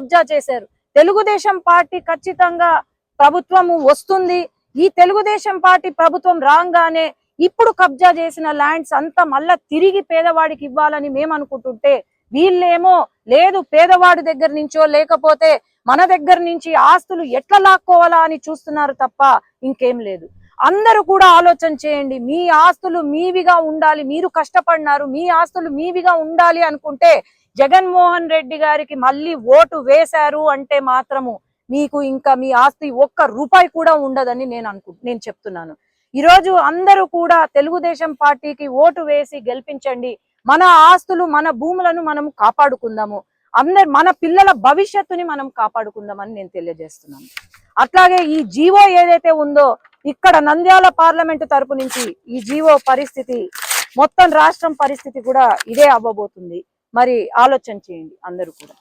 కబ్జా చేశారు. తెలుగుదేశం పార్టీ ఖచ్చితంగా ప్రభుత్వము వస్తుంది. ఈ తెలుగుదేశం పార్టీ ప్రభుత్వం రాగానే ఇప్పుడు కబ్జా చేసిన ల్యాండ్స్ అంతా మళ్ళా తిరిగి పేదవాడికి ఇవ్వాలని మేము అనుకుంటుంటే, వీళ్ళేమో లేదు పేదవాడి దగ్గర నుంచో లేకపోతే మన దగ్గర నుంచి ఆస్తులు ఎట్లా లాక్కోవాలా అని చూస్తున్నారు తప్ప ఇంకేం లేదు. అందరూ కూడా ఆలోచన చేయండి. మీ ఆస్తులు మీవిగా ఉండాలి, మీరు కష్టపడినారు, మీ ఆస్తులు మీవిగా ఉండాలి అనుకుంటే జగన్మోహన్ రెడ్డి గారికి మళ్ళీ ఓటు వేశారు అంటే మాత్రము మీకు ఇంకా మీ ఆస్తి ఒక్క రూపాయి కూడా ఉండదని నేను చెప్తున్నాను. ఈరోజు అందరూ కూడా తెలుగుదేశం పార్టీకి ఓటు వేసి గెలిపించండి. మన ఆస్తులు మన భూములను మనం కాపాడుకుందాము. మన పిల్లల భవిష్యత్తుని మనం కాపాడుకుందామని నేను తెలియజేస్తున్నాను. అట్లాగే ఈ జీవో ఏదైతే ఉందో ఇక్కడ నంద్యాల పార్లమెంటు తరపు నుంచి ఈ జీవో పరిస్థితి మొత్తం రాష్ట్రం పరిస్థితి కూడా ఇదే అవ్వబోతుంది. మరి ఆలోచన చేయండి అందరూ కూడా.